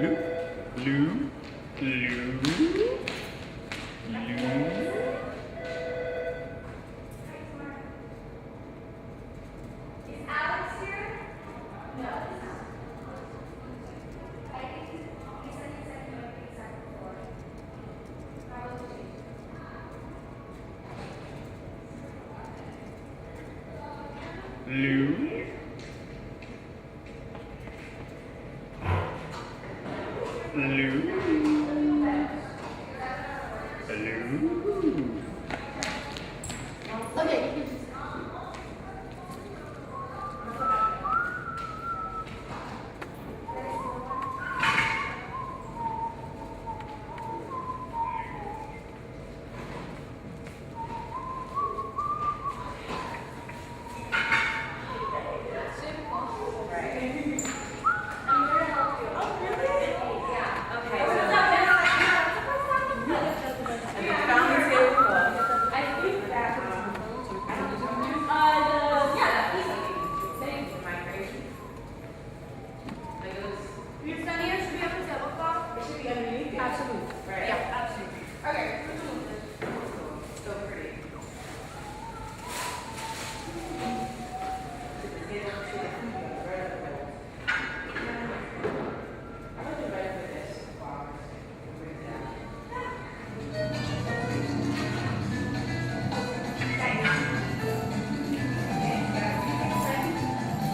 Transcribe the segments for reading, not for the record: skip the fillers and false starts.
Lou, Lou, Lou. Lou. Lou. Lou. Okay.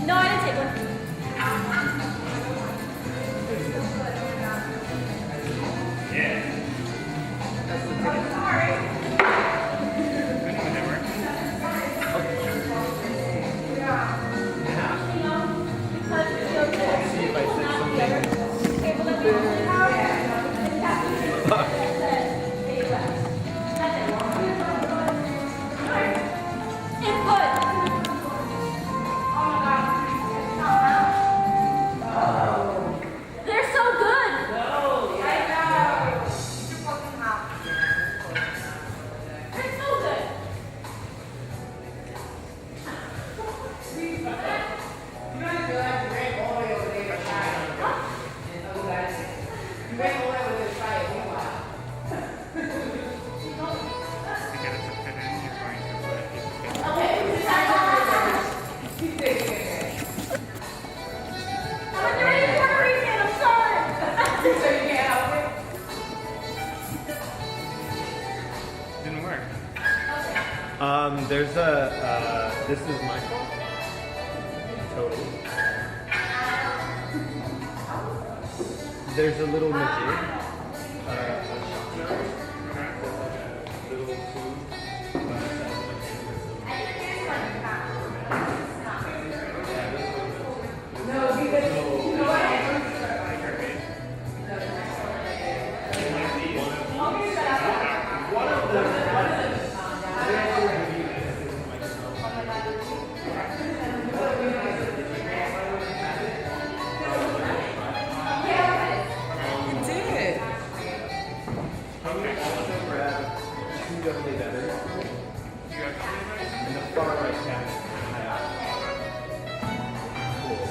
No, I didn't take one. They're so good. They're so good. I'm already Puerto Rican, I'm sorry. Didn't work. There's a, this is my fault. Totally. There's a little majig. Little tube. Definitely better. In the far right cabinet. Cool.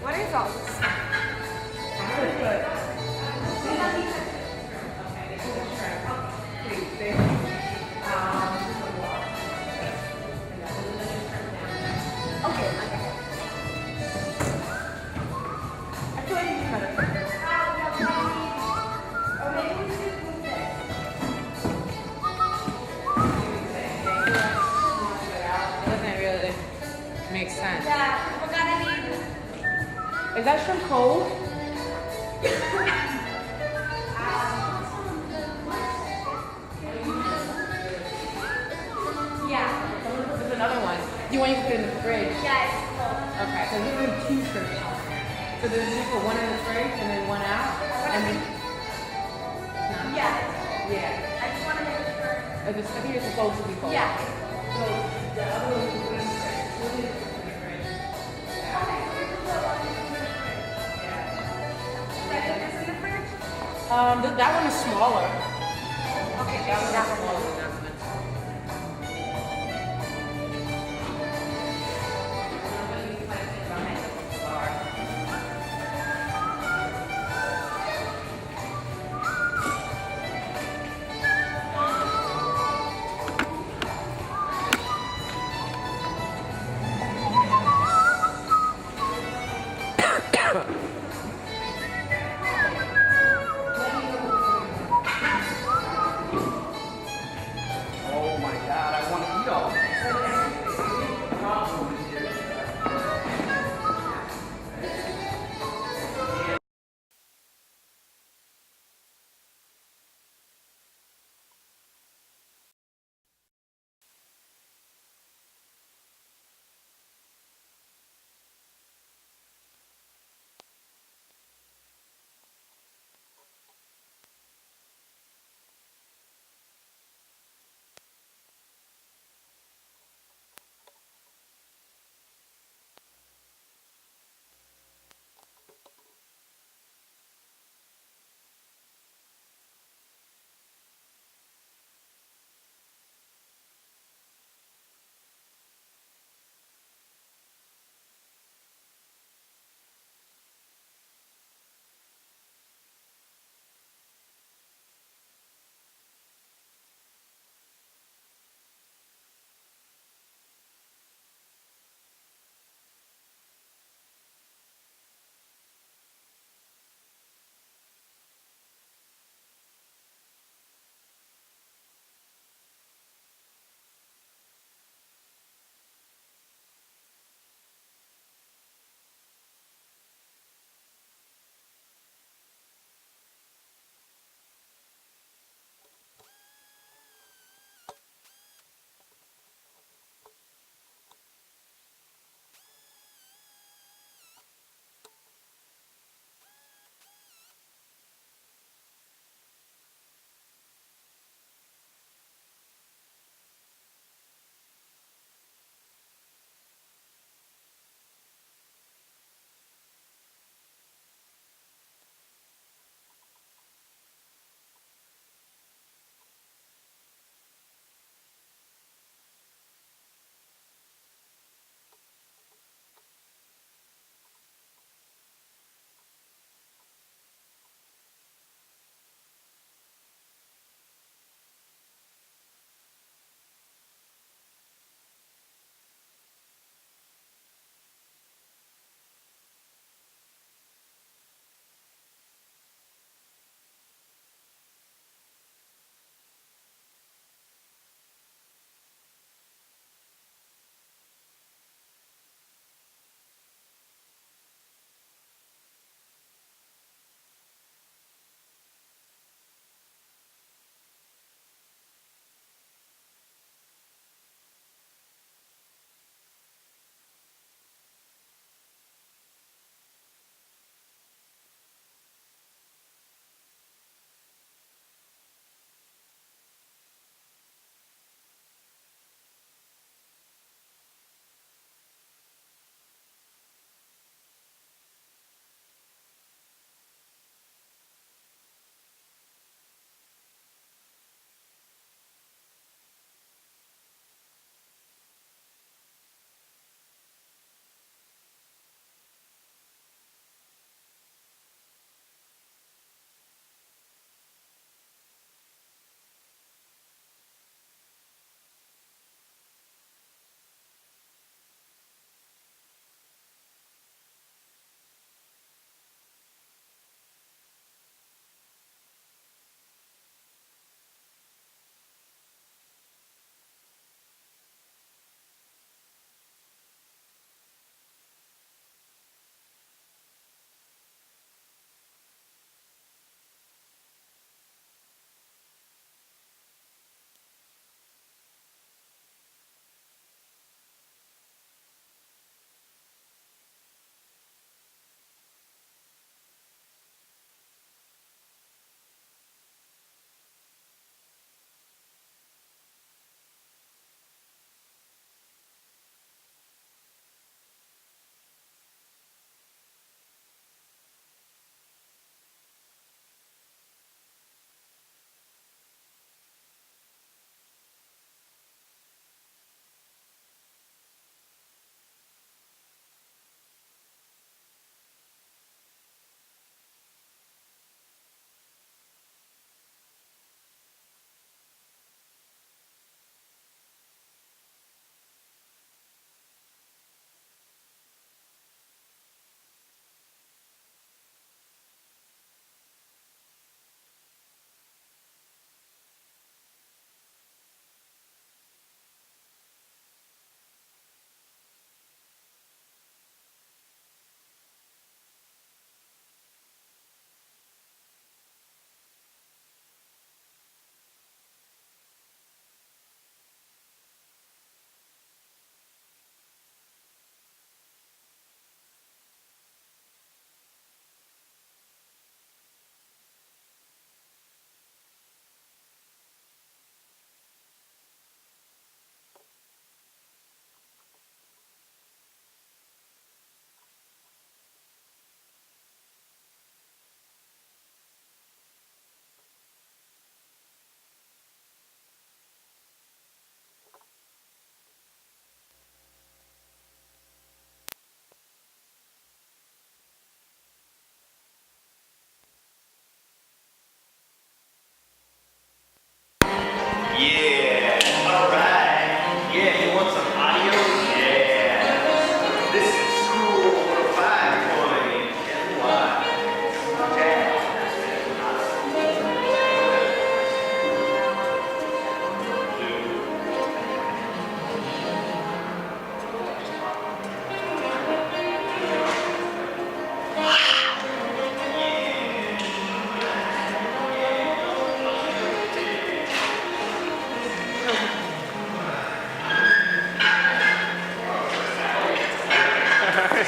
What is all this? Doesn't really make sense. Yeah, we're gonna need. Is that shrimp cold? Yeah. There's another one. You want you to put it in the fridge? Yeah, it's cold. Okay, so we're doing 2 shrimp. So there's just put one in the fridge and then one out? And then, Yeah. yeah. I just want to make sure. I think it's supposed to be cold. Yeah. So the other one is in the fridge. We'll leave it in the fridge. That one is smaller. Okay, That one yeah. is smaller than that one.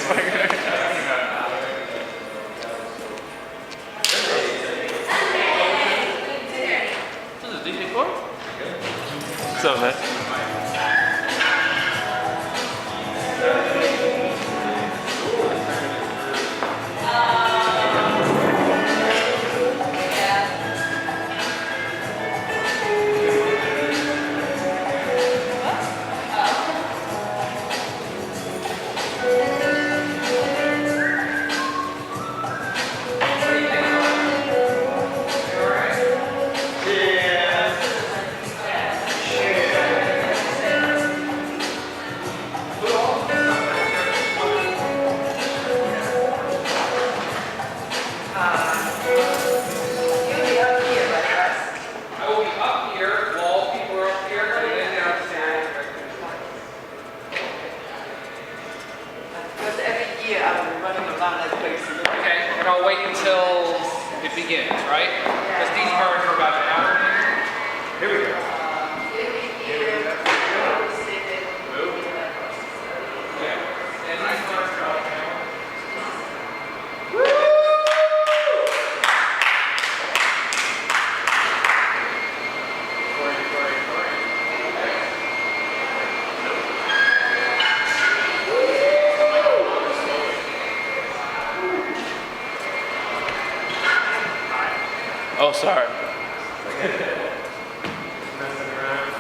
This is DJ4? What's up, man? I will be up here while people are up here, and then downstairs. Because every year I'm running around like crazy. Okay, and I'll wait until it begins, right? Because these burn for about an hour. Here we go. Every year, I will say that. Yeah. And these burn for about an hour. Oh, sorry. Messing around.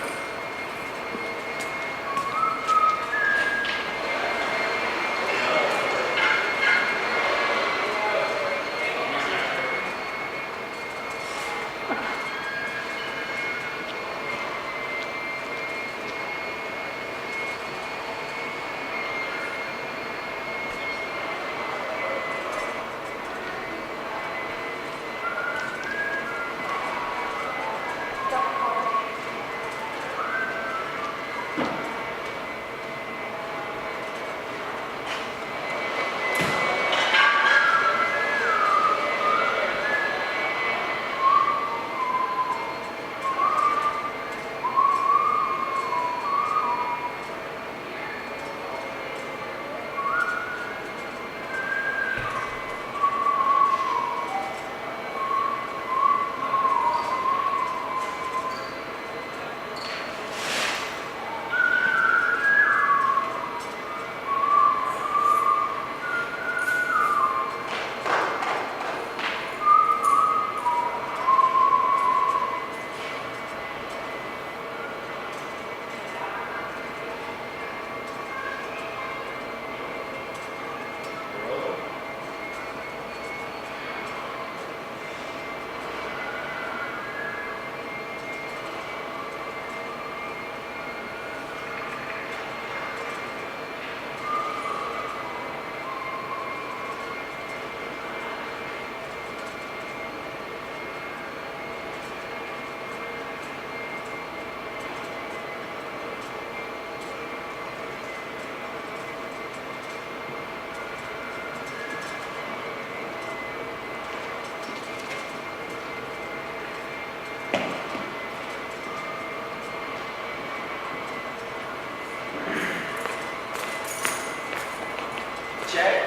check.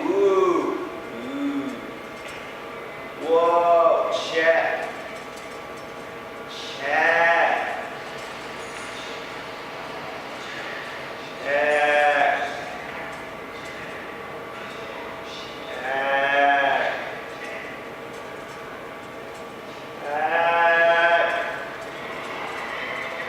Ooh, ooh. Whoa, check. Check. Check. Check.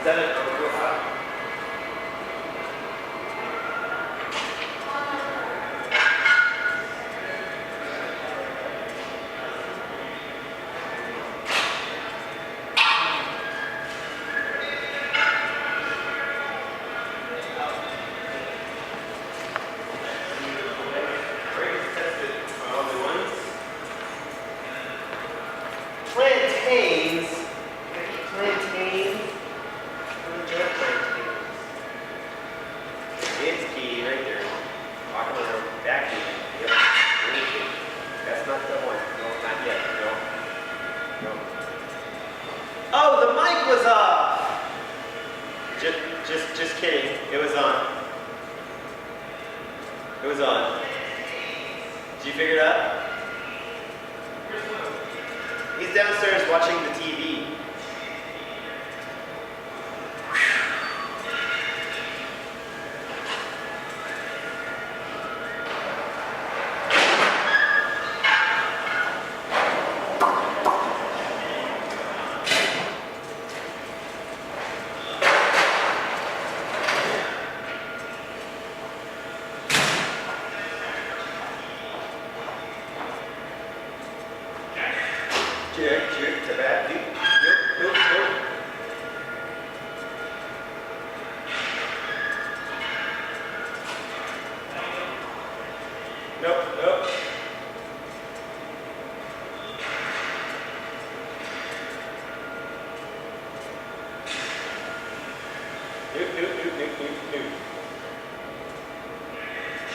7. Oh, real hot. Plantains. Plantains. Enjoy plantains. It's key right there. Walking on a vacuum. Yep. That's not the one. No, not yet. No. No. Oh, the mic was off. Just kidding. It was on. It was on. Did you figure it out? He's downstairs watching the TV. Check, tabak, nope. Nope. Nope.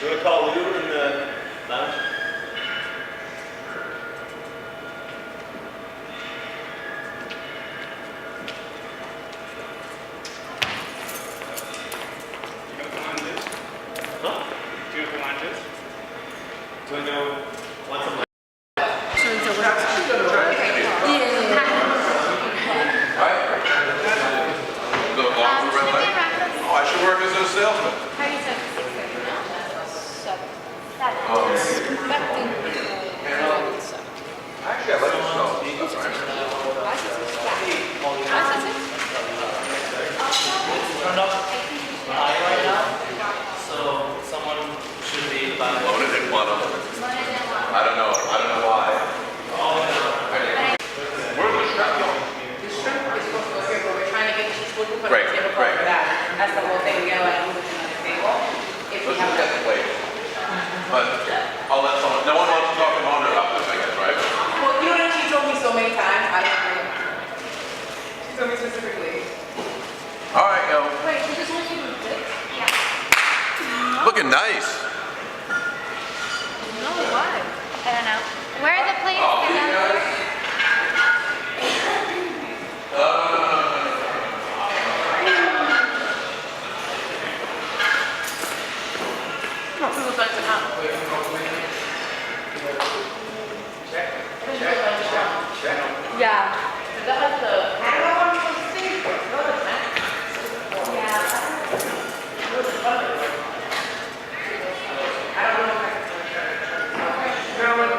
You want to call Lou in the lounge? Do I know want some? Oh, I should work as a salesman. How do you say 7? Actually, I like to smell tea. That's all right. Right now, so someone should be by. Loaded in one of them. I don't know why. Where's the strap going? The shrimp is supposed to go here, but we're trying to get the food put on Right, the table right. for that. That's the whole thing, we gotta like move it to another table. If we Let's have look at the plate. But I'll let someone, no one wants to talk to owner about this, I guess, right? Well, you know what she told me so many times, I don't know. She told me specifically. All right, yo. Wait, you just want you to do this? Yeah. Looking nice. No, why? I don't know. Where are the plates? Oh, Get you down guys? there. Yeah. Gentlemen,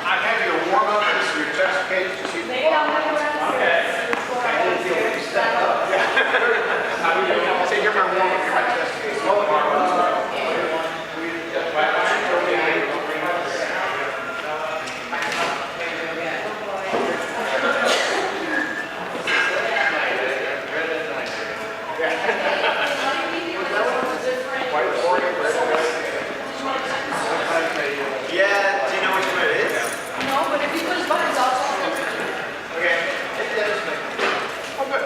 I have your warm up. This is your test case. Say, here's my warm up. Here's my test case. Yeah, do you know which one it is? No, but if you push buttons, I'll tell you. Okay. Oh, good.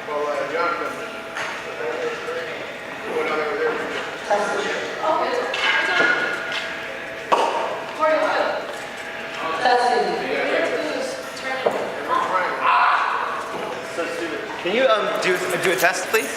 Well, Jonathan. Going on over there. Oh, it's on. Corey, what? So stupid. Can you do a test, please?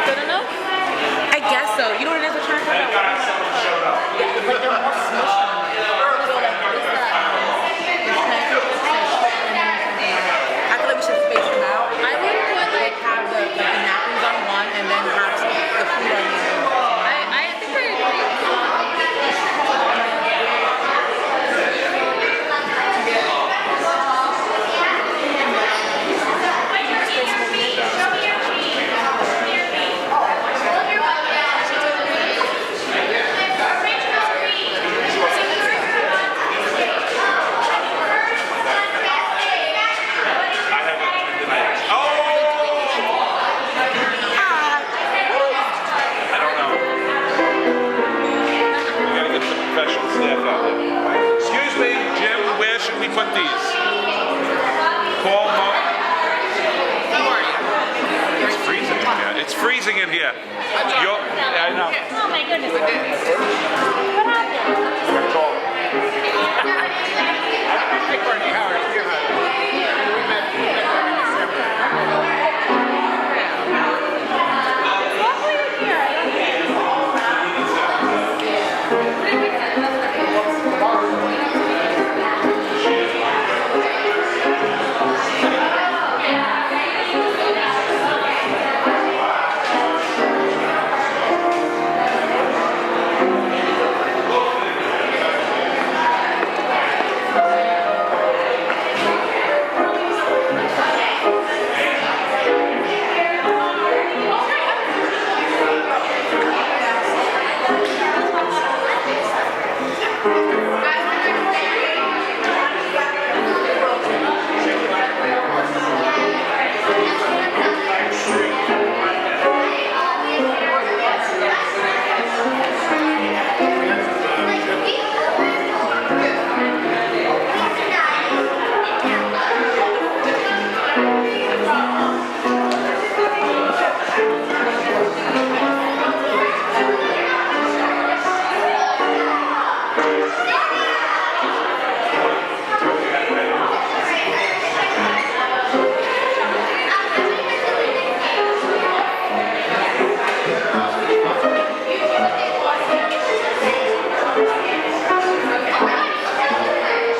Good enough? I guess so. You know what it is? We're trying to Thank God someone showed up. but they're more smushed. I feel like we should space them out. I would put like have the napkins on one and then have the food on the other. I think I agree. I don't know. We gotta get some professional staff out there. Excuse me, Jim, where should we put these? Paul, Mark? How are you? It's freezing in here. It's freezing in here. I know. Oh my goodness. What happened? Hey, Courtney, how are you? You're hot. We met in December.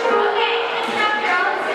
Okay, good job, girls.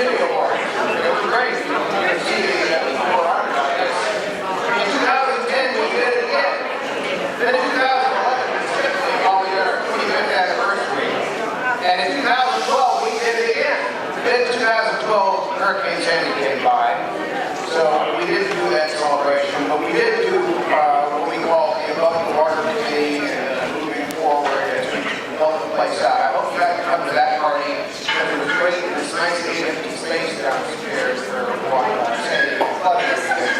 Community Award. It was great. To see people were honored like this. In 2010, we did it again. Then in 2011, we specifically called it our 25th anniversary. And in 2012, we did it again. Then in 2012, Hurricane Sandy came by. So we didn't do that celebration, but we did do what we call the Above the Water Committee and moving forward as we built the place out. I hope you guys can come to that party because it was great. It's nice to see empty space downstairs for Sandy and flooding everything.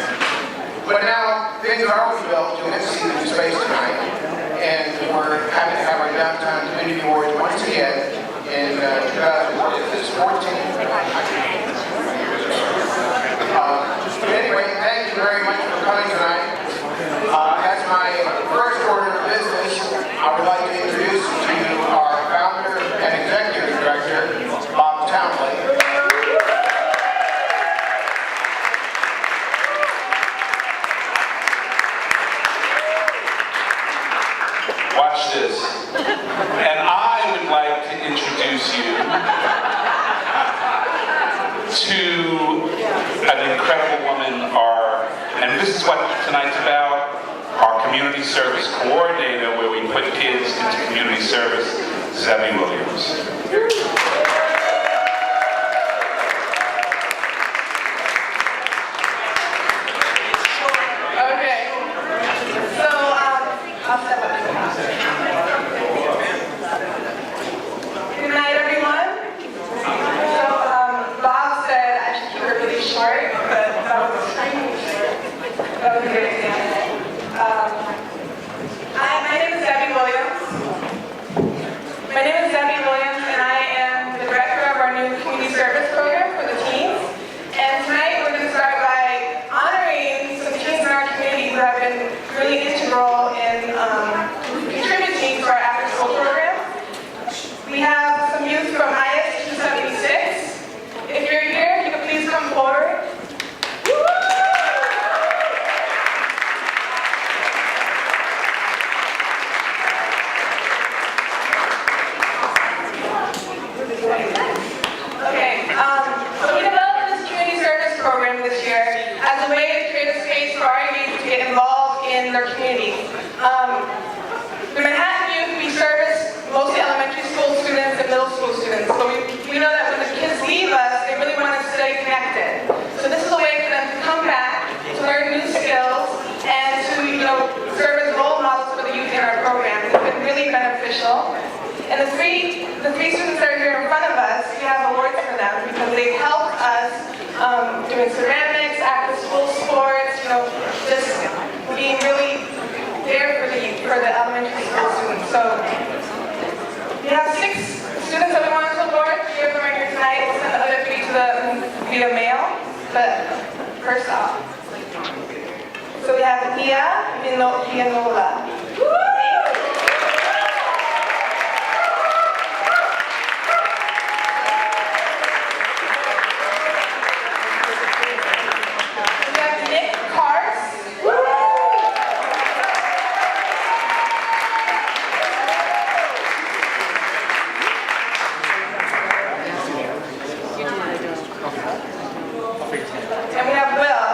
But now things are already built to an see the new space tonight, and we're happy to have our Downtown Community Awards once again in 2014. Anyway, thank you very much for coming tonight. As my first order of business, I would like to introduce to you our founder and executive director, Bob Townley. Watch this. And I would like to introduce you to an incredible woman, and this is what tonight's about, our community service coordinator, where we put kids into community service, Zebby Williams. Okay. So, I'll step up. Good night, everyone. So, Bob said I should keep it really short, but that was extremely short. That was a good example. My name is Zebby Williams. My name is Zebby Williams, and I am the director of our new community service program for the teens. And tonight we're going to start by honoring some teens in our community who have been really integral in contributing to our after-school program. We have some youth from IS 276. If you're here, you can please come forward. Okay, so we developed this community service program this year as a way to create a space for our youth to get involved in their community. The Manhattan Youth, we service mostly elementary school students and middle school students. So we know that when the kids leave us, they really want to stay connected. So this is a way for them to come back, to learn new skills, and to serve as role models for the youth in our program. It's been really beneficial. And the three students that are here in front of us, we have awards for them because they've helped us doing ceramics, after-school sports, just being really there for the elementary school students. So we have 6 students that we want to award. 3 of them are here tonight. We'll send the other 3 via mail. But first off, so we have Nia Vinola. And we have Will.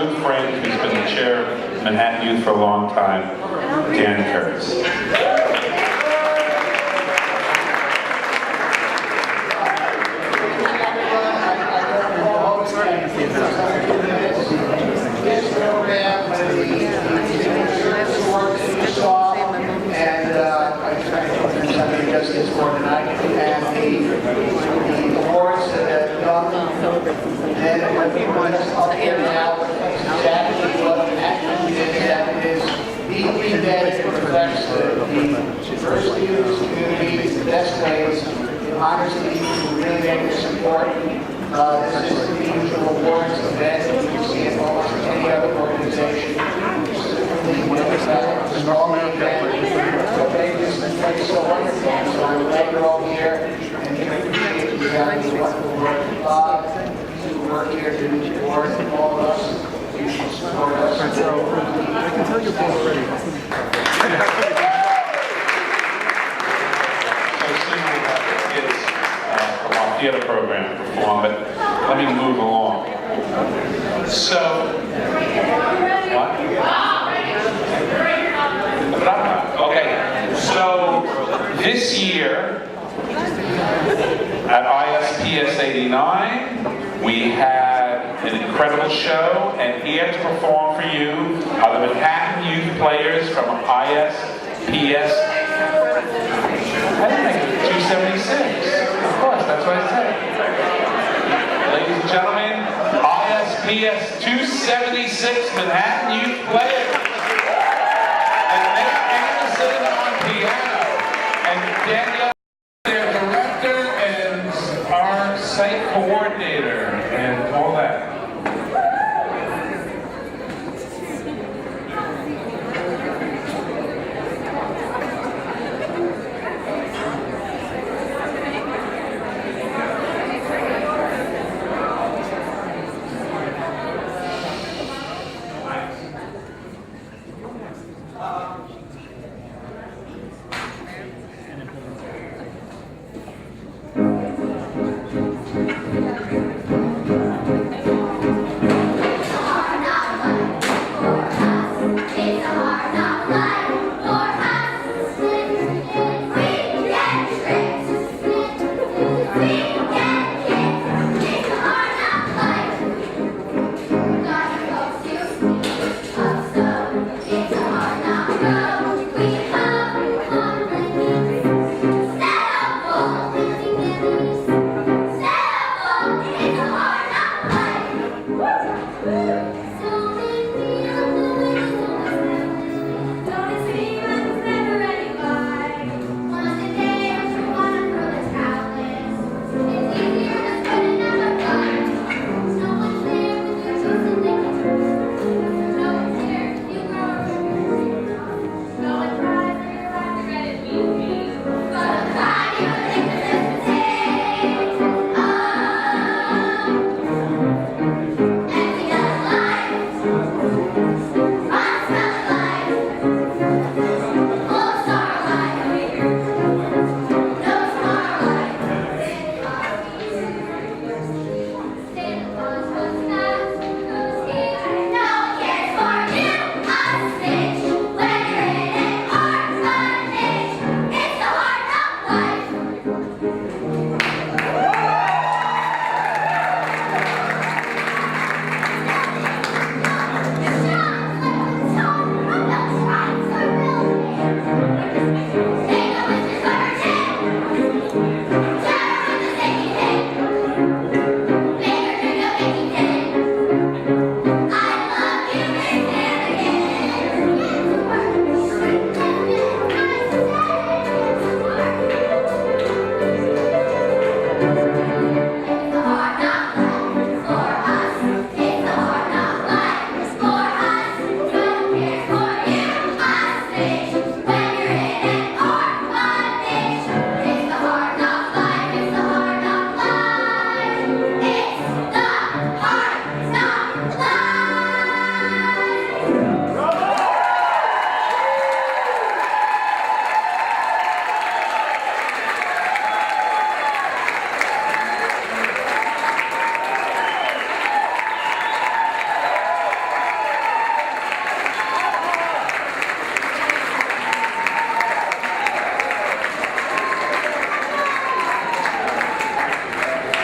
good friend who's been the chair of Manhattan Youth for a long time, Dan Kurtz. This program, Okay, now, that's exactly what happened, that is deeply embedded and reflects the diversity of this community, the best ways, it honors the people who really make this important. This is the usual awards event that you see in almost any other organization. Strong event, so make this place so wonderful. So I'm glad you're all here, and we appreciate you having the wonderful work of God. Work here to do the board and all of us. You should support us. I can tell you're both ready. So soon we have the kids from our theater program perform, but let me move along. So, what? Okay, so this year at ISPS 89, we had an incredible show, and here to perform for you are the Manhattan Youth Players from ISPS. I didn't make it 276. Of course, that's what I said. Ladies and gentlemen, ISPS 276 Manhattan Youth Players. And Nick Anderson on piano, and Danielle, their director, and our site coordinator, and all that.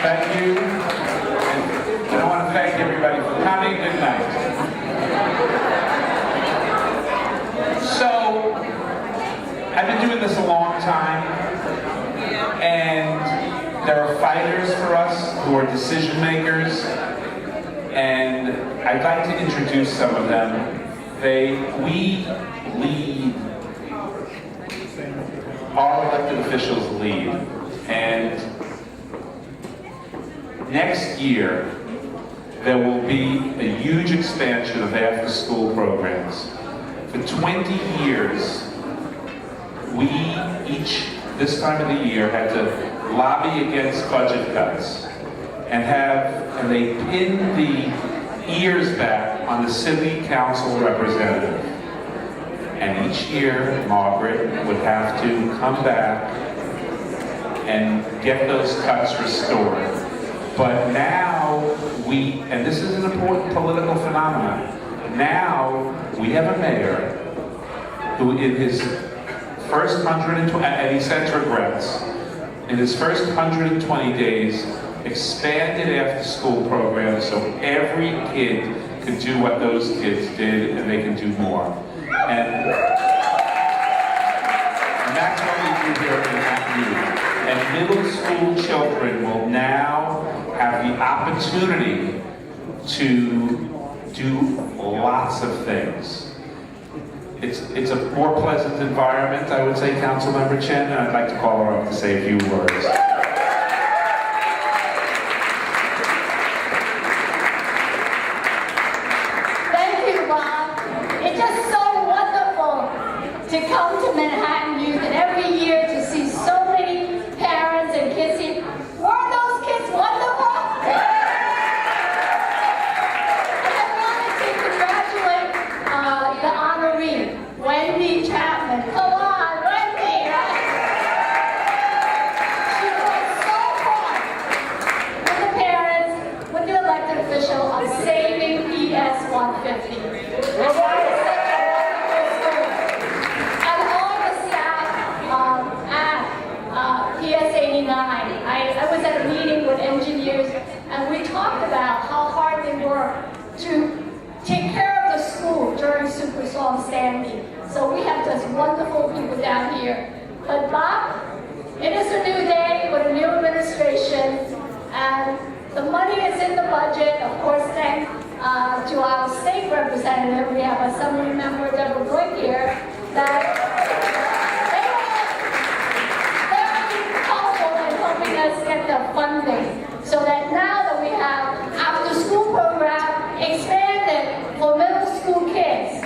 Thank you. And I want to thank everybody for coming. Good night. So, I've been doing this a long time, and there are fighters for us who are decision makers, And I'd like to introduce some of them. We lead, our elected officials lead. And next year, there will be a huge expansion of after-school programs. For 20 years, we each, this time of the year, had to lobby against budget cuts and they pinned the ears back on the city council representative. And each year, Margaret would have to come back and get those cuts restored. But now and this is an important political phenomenon, now we have a mayor who in his first 120, and he sent regrets, in his first 120 days expanded after-school programs so every kid could do what those kids did and they can do more. And that's what we do here in Manhattan. And middle school children will now have the opportunity to do lots of things. It's a more pleasant environment, I would say, Councilmember Chen, and I'd like to call her up to say a few words. Thank you, Bob. It's just so wonderful to come to Manhattan Youth and every year to see so many parents and kids here. Weren't those kids wonderful? And I wanted to congratulate the honoree, Wendy Chapman. Come on, Wendy, right? She worked so hard with the parents, with the elected official on saving PS 150. And all the staff at PS 89. I was at a meeting with engineers and we talked about how hard they work to take care of the school during Superstorm Sandy. So we have just wonderful people down here. But Bob, it is a new day with a new administration and the money is in the budget. Of course, thanks to our state representative, we have Assembly Member Deborah Glick here, that they're helpful in helping us get the funding so that now that we have after-school program expanded for middle school kids.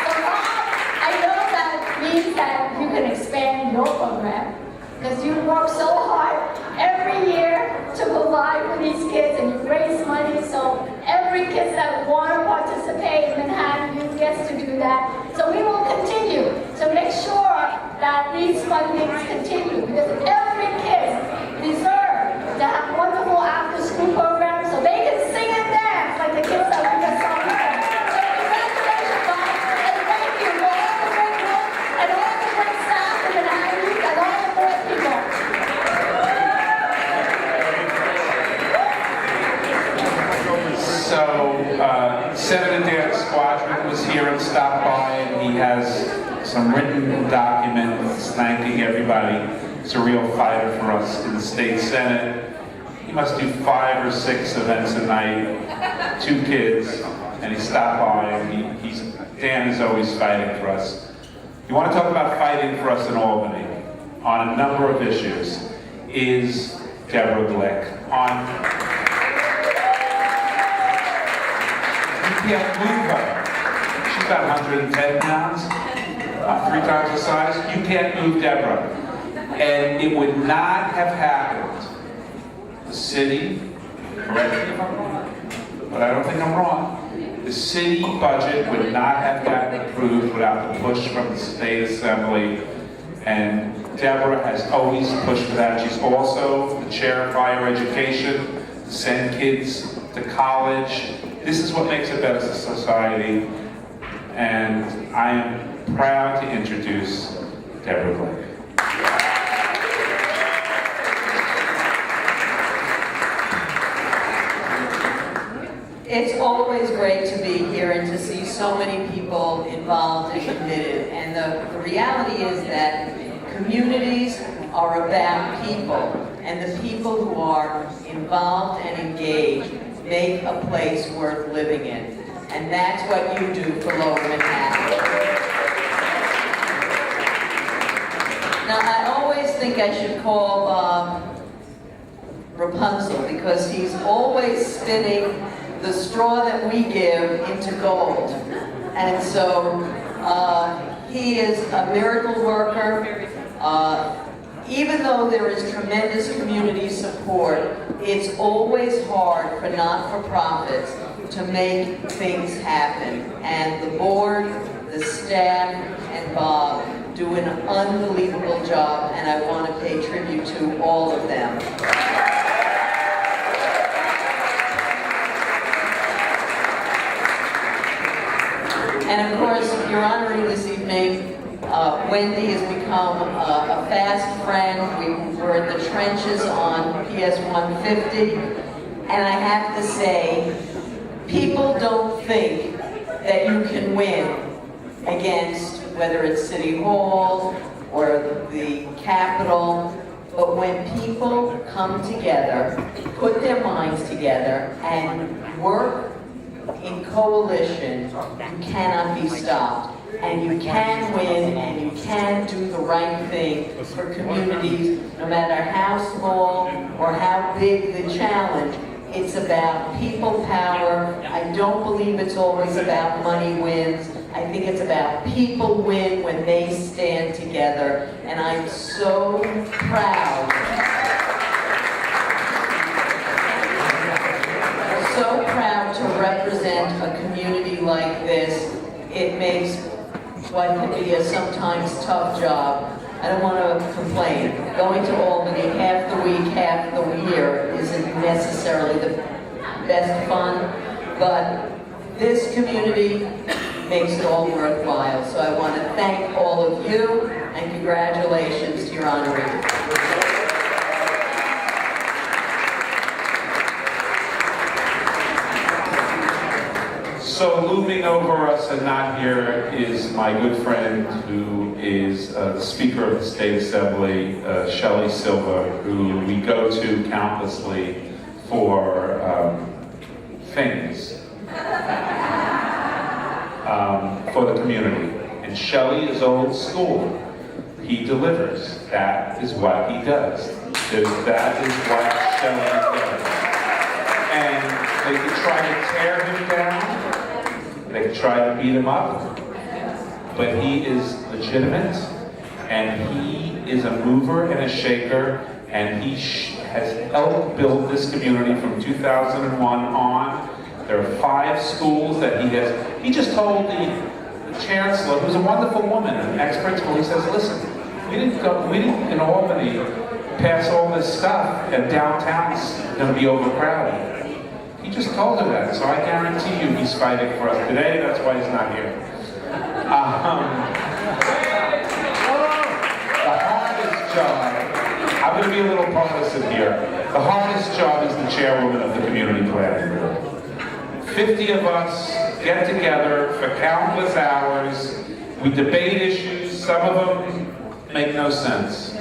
So Bob, I know that means that you can expand your program because you work so hard every year to provide for these kids and you raise money so every kid that want to participate in Manhattan Youth gets to do that. So we will continue to make sure that these fundings continue because every kid deserves to have wonderful after-school programs so they can sing and dance like the kids that we just saw here. So congratulations, Bob, and thank you for all the great work and all the great staff in Manhattan Youth and all the board people. So, Senator Dan Squadron was here and stopped by, and he has some written documents thanking everybody. He's a real fighter for us in the state Senate. He must do 5 or 6 events a night, 2 kids, and he stopped by, and Dan is always fighting for us. You want to talk about fighting for us in Albany on a number of issues is Deborah Glick. You can't move her. She's about 110 pounds, 3 times the size. You can't move Deborah. And it would not have happened. The city, correct me if I'm wrong, but I don't think I'm wrong. The city budget would not have gotten approved without the push from the state assembly. And Deborah has always pushed for that. She's also the chair of higher education, to send kids to college. This is what makes a better society, and I am proud to introduce Deborah Glick. It's always great to be here and to see so many people involved and committed. And the reality is that communities are about people. and the people who are involved and engaged make a place worth living in. And that's what you do for Lower Manhattan. Now, I always think I should call Bob Rapunzel, because he's always spinning the straw that we give into gold. And so he is a miracle worker. Even though there is tremendous community support, it's always hard for not-for-profits to make things happen. And the board, the staff, and Bob do an unbelievable job, and I want to pay tribute to all of them. And of course, you're honoring this evening. Wendy has become a fast friend. We were in the trenches on PS 150. And I have to say, people don't think that you can win against whether it's City Hall or the Capitol. But when people come together, put their minds together, and work in coalition, you cannot be stopped. And you can win, and you can do the right thing for communities, no matter how small or how big the challenge. It's about people power. I don't believe it's always about money wins. I think it's about people win when they stand together. And I'm so proud. So proud to represent a community like this. It makes what can be a sometimes tough job. I don't want to complain. Going to Albany half the week, half the year isn't necessarily the best fun, but this community makes it all worthwhile. So I want to thank all of you, and congratulations to your honoree. So looming over us and not here is my good friend who is the Speaker of the State Assembly, Shelley Silva, who we go to countlessly for things for the community. And Shelley is old school. He delivers. That is what he does. That is what Shelley does. And they could try to tear him down. They could try to beat him up, but he is legitimate, and he is a mover and a shaker, and he has helped build this community from 2001 on. There are 5 schools that he just told the chancellor, who's a wonderful woman, an ex-principal, he says, listen, we didn't in Albany pass all this stuff, and downtown's going to be overcrowded. He just told her that, so I guarantee you he's fighting for us today. That's why he's not here. The hardest job, I'm going to be a little partisan here. The hardest job is the chairwoman of the community planning group. 50 of us get together for countless hours. We debate issues. Some of them make no sense.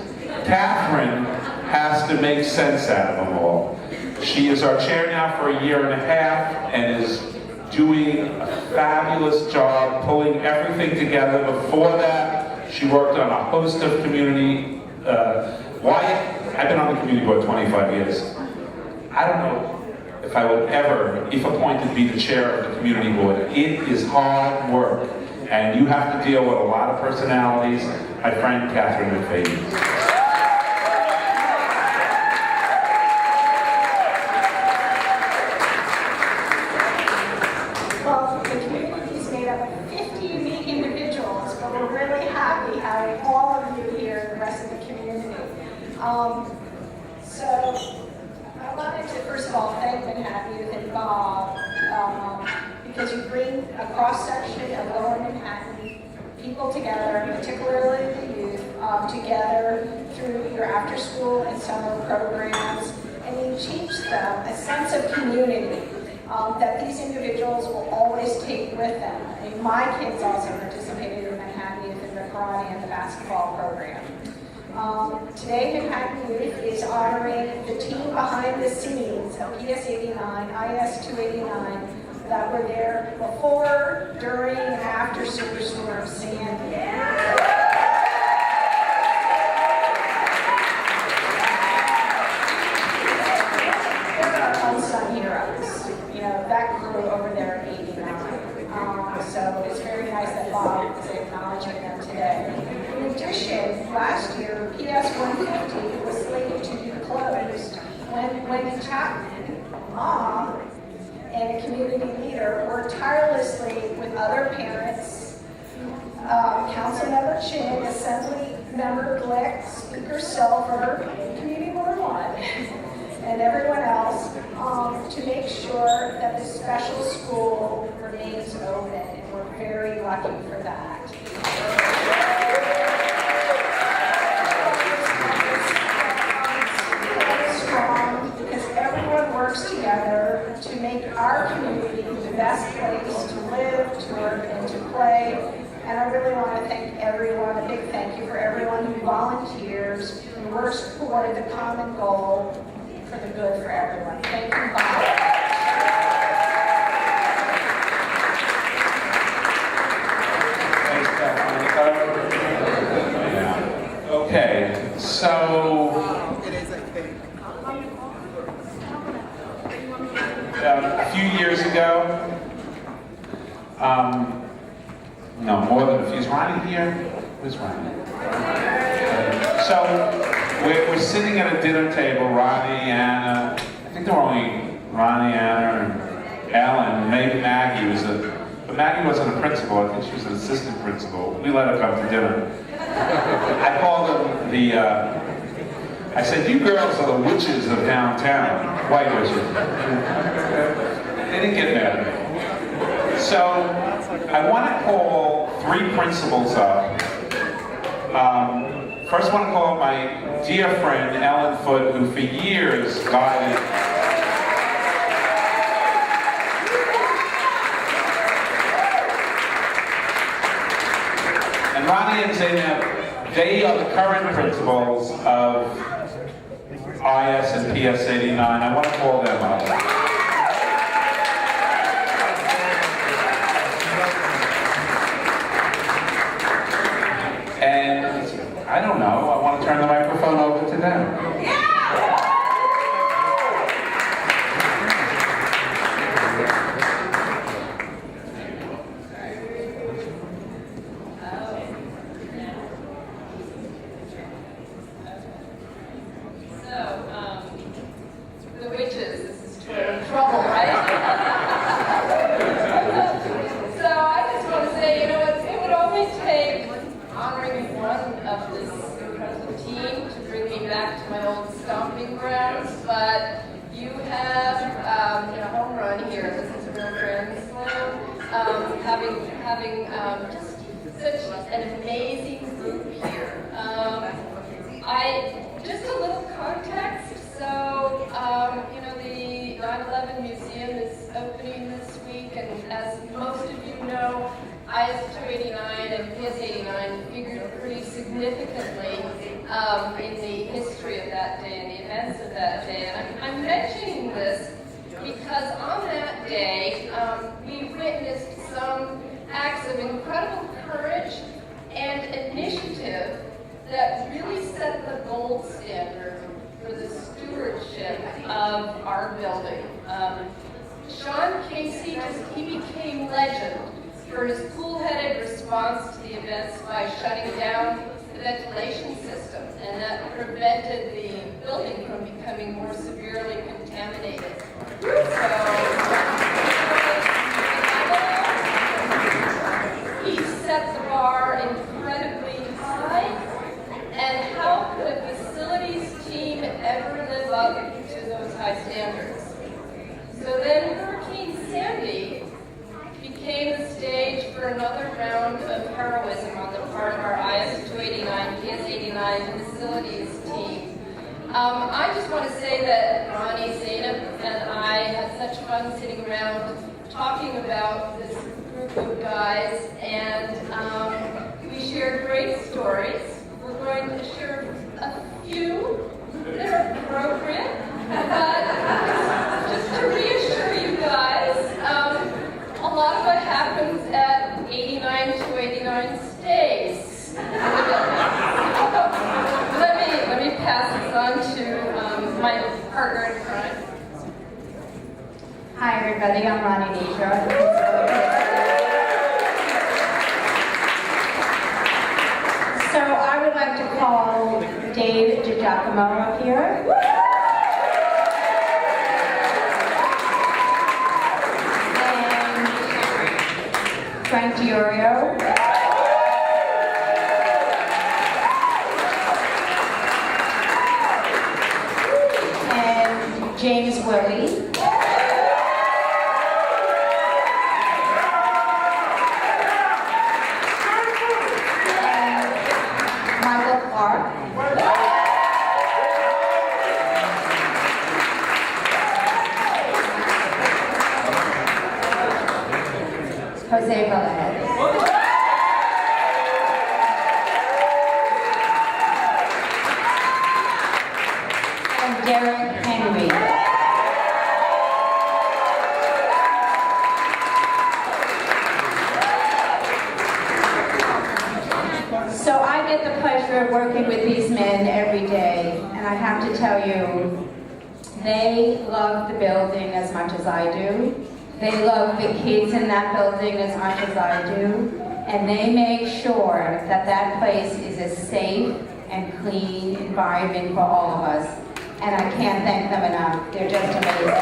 Catherine has to make sense out of them all. She is our chair now for a year and a half and is doing a fabulous job pulling everything together. Before that, she worked on a host of community. I've been on the community board 25 years. I don't know if I would ever, if appointed, be the chair of the community board. It is hard work, and you have to deal with a lot of personalities. My friend Catherine McFadden. So I wanted to first of all thank Manhattan Youth and Bob because you bring a cross-section of Lower Manhattan people together, particularly the youth, together through your after-school and summer programs, and you teach them a sense of community that these individuals will always take with them. I mean, my kids also participated in Manhattan Youth in the karate and the basketball program. Today, Manhattan Youth is honoring the team behind the scenes of PS 89, IS 289, that were there before, during, and after Superstorm Sandy. Unsung heroes, you know, that crew over there in 89. So it's very nice that Bob is acknowledging them today. In addition, last year, PS 150 was slated to be closed when Wendy Chapman, mom, and a community leader worked tirelessly with other parents, Councilmember Chin, Assembly Member Glick, Speaker Silver, Community Board 1, and everyone else to make sure that this special school remains open, and we're very lucky for that. Strong, because everyone works together to make our community the best place to live, to work, and to play. And I really want to thank everyone, a big thank you for everyone who volunteers, who works toward the common goal for the good for everyone. Thank you, Bob. Okay, so a few years ago, no, more than a few. Is Ronnie here? Where's Ronnie? So we're sitting at a dinner table, Ronnie, Anna, I think there were only Ronnie, Anna, and Ellen, maybe Maggie was but Maggie wasn't a principal, I think she was an assistant principal. We let her come to dinner. I called them I said, you girls are the witches of downtown, white witches. They didn't get mad at me. So I want to call 3 principals up. First I want to call my dear friend Ellen Foote, who for years guided and Ronnie and Zainab, they are the current principals of IS and PS 89. I want to call them up. And I don't know, I want to turn the microphone over to them. The witches, this is trouble, right? So I just want to say, you know, it would only take honoring one of this incredible team to bring me back to my old stomping grounds, but you have home run here. This is Real Friends Land. Having just such an amazing group here. Just a little context. So, the 9/11 Museum is opening this week, and as most of you know, IS 289 and PS 89 figured pretty significantly in the history of that day and the events of that day. And I'm mentioning this because on that day, we witnessed some acts of incredible courage and initiative that really set the gold standard for the stewardship of our building. Sean Casey, he became legend for his cool-headed response to the events by shutting down the ventilation system, and that prevented the building from becoming more severely contaminated. He set the bar incredibly high, and how could a facilities team ever live up to those high standards? So then Hurricane Sandy became the stage for another round of heroism on the part of our IS 289, PS 89 facilities team. I just want to say that Ronnie, Zainab, and I had such fun sitting around talking about this group of guys, and we shared great stories. We're going to share few that are appropriate, but just to reassure you guys, a lot of what happens at 89 to 89 stays. Let me pass this on to my partner in crime. Hi everybody, I'm Ronnie Nisha. So I would like to call Dave DiGiacomo up here. And Frank Diorio. And James Willie. Jose Velez. And Derek Henry. So I get the pleasure of working with these men every day, and I have to tell you, they love the building as much as I do. They love the kids in that building as much as I do, and they make sure that that place is a safe and clean environment for all of us. And I can't thank them enough. They're just amazing.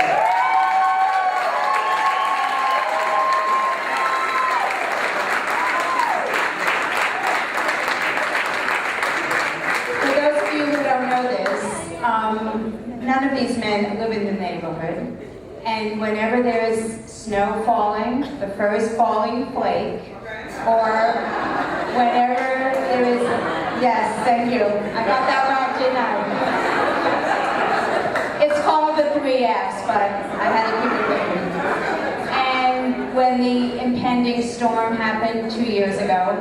For those of you who don't know this, none of these men live in the neighborhood. And whenever there's snow falling, the first falling flake, or whenever there is, yes, thank you. I got that wrong, didn't I? It's called the 3 Fs, but I had to keep it written. And when the impending storm happened 2 years ago,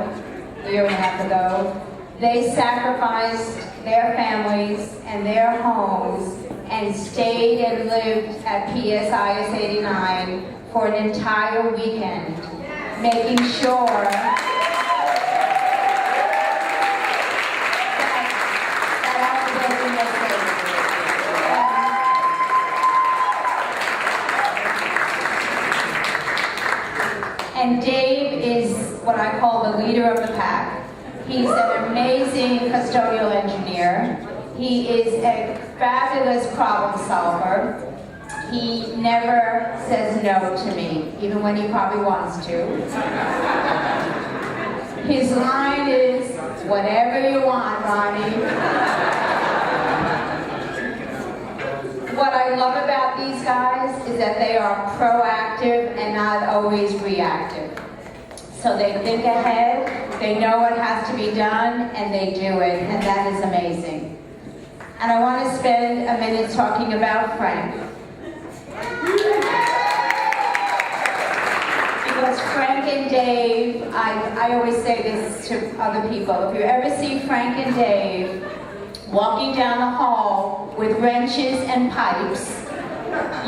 a year and a half ago, they sacrificed their families and their homes and stayed and lived at PSIS 89 for an entire weekend, making sure that our building was safe. And Dave is what I call the leader of the pack. He's an amazing custodial engineer. He is a fabulous problem solver. He never says no to me, even when he probably wants to. His line is, whatever you want, Ronnie. What I love about these guys is that they are proactive and not always reactive. So they think ahead, they know what has to be done, and they do it, and that is amazing. And I want to spend a minute talking about Frank. Because Frank and Dave, I always say this to other people, if you ever see Frank and Dave walking down the hall with wrenches and pipes,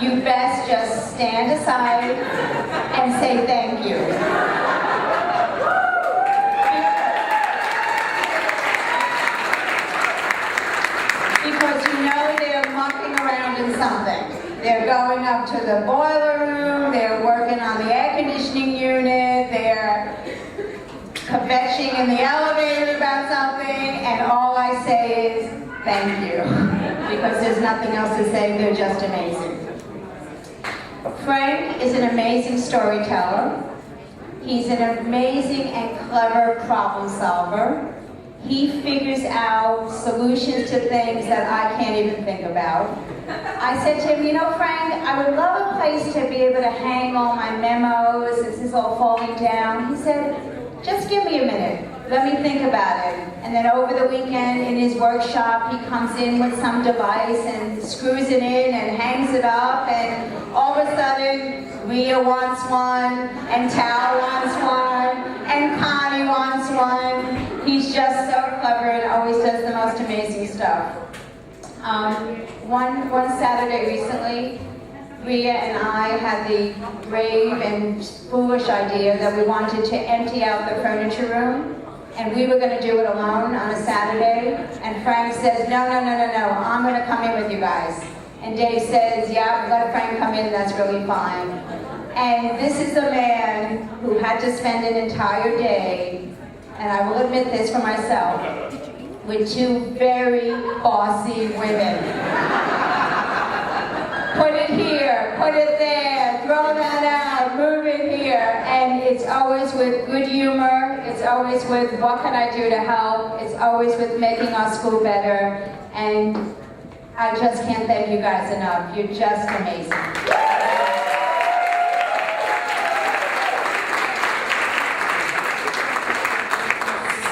you best just stand aside and say thank you. Because you know they're mucking around in something. They're going up to the boiler room, they're working on the air conditioning unit, they're kvetching in the elevator about something, and all I say is, thank you. Because there's nothing else to say, they're just amazing. Frank is an amazing storyteller. He's an amazing and clever problem solver. He figures out solutions to things that I can't even think about. I said to him, you know, Frank, I would love a place to be able to hang all my memos. This is all falling down. He said, just give me a minute. Let me think about it. And then over the weekend in his workshop, he comes in with some device and screws it in and hangs it up. And all of a sudden, Rhea wants one, and Tal wants one, and Connie wants one. He's just so clever and always does the most amazing stuff. One Saturday recently, Rhea and I had the brave and foolish idea that we wanted to empty out the furniture room, and we were going to do it alone on a Saturday. And Frank says, no, I'm going to come in with you guys. And Dave says, yeah, let Frank come in, that's really fine. And this is a man who had to spend an entire day, and I will admit this for myself, with two very bossy women. Put it here, put it there, throw that out, move it here. And it's always with good humor, it's always with what can I do to help, it's always with making our school better. And I just can't thank you guys enough. You're just amazing.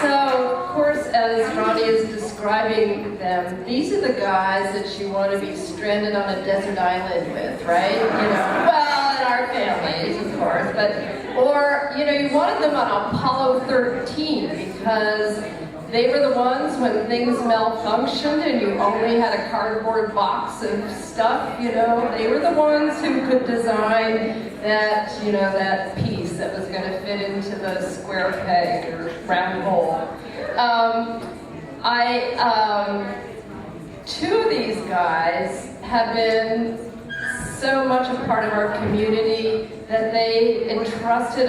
So, of course, as Ronnie is describing them, these are the guys that you want to be stranded on a desert island with, right? You know, well, in our families, of course, but, or, you know, you wanted them on Apollo 13 because they were the ones when things malfunctioned and you only had a cardboard box of stuff, you know, they were the ones who could design that, you know, that piece that was going to fit into the square peg or round hole. Two of these guys have been so much a part of our community that they entrusted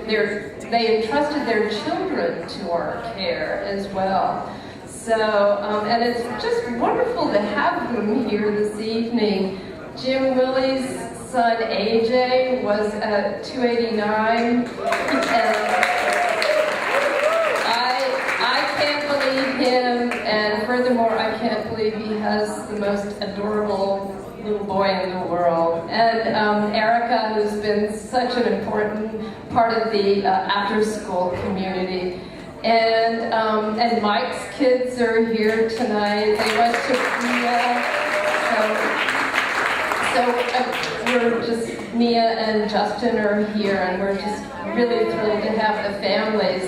their children to our care as well. So, and it's just wonderful to have them here this evening. Jim Willie's son AJ was at 289, and I can't believe him, and furthermore, I can't believe he has the most adorable little boy in the world. And Erica, who's been such an important part of the after-school community. And Mike's kids are here tonight. They went to Mia. So we're just, Mia and Justin are here, and we're just really thrilled to have the families.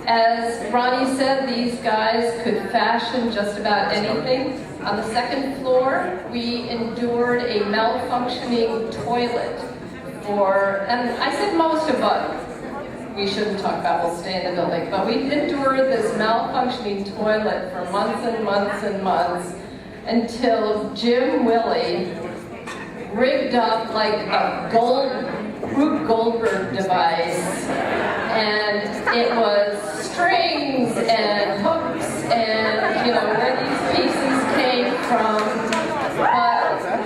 As Ronnie said, these guys could fashion just about anything. On the second floor, we endured a malfunctioning toilet and I said most of what we shouldn't talk about, we'll stay in the building, but we endured this malfunctioning toilet for months and months and months until Jim Willie rigged up like a Rube Goldberg device, and it was strings and hooks and, you know, where these pieces came from. But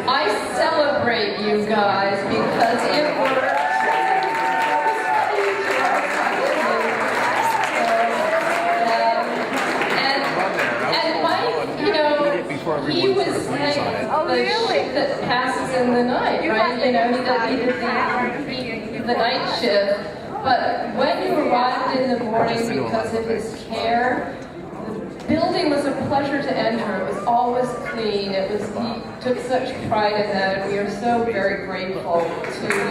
I celebrate you guys because it worked. And Mike, you know, he was like the ship that passes in the night, right? You know, he did the night shift. But when you arrived in the morning because of his care, the building was a pleasure to enter. It was always clean. He took such pride in that, and we are so very grateful to you.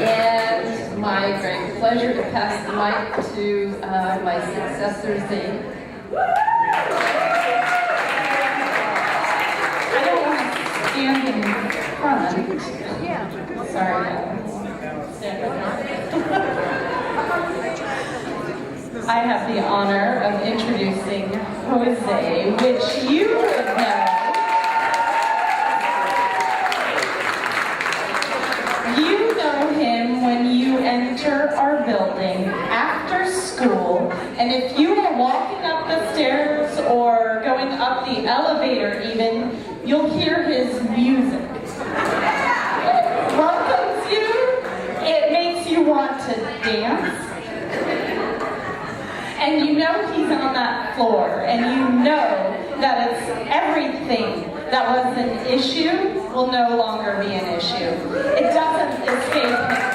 And my great pleasure to pass the mic to my successor, Zane. I don't want to stand in front. Sorry. I have the honor of introducing Jose, which you would know. You know him when you enter our building after school, and if you are walking up the stairs or going up the elevator even, you'll hear his music. It welcomes you, it makes you want to dance, and you know he's on that floor, and you know that it's everything that was an issue will no longer be an issue. It doesn't escape him.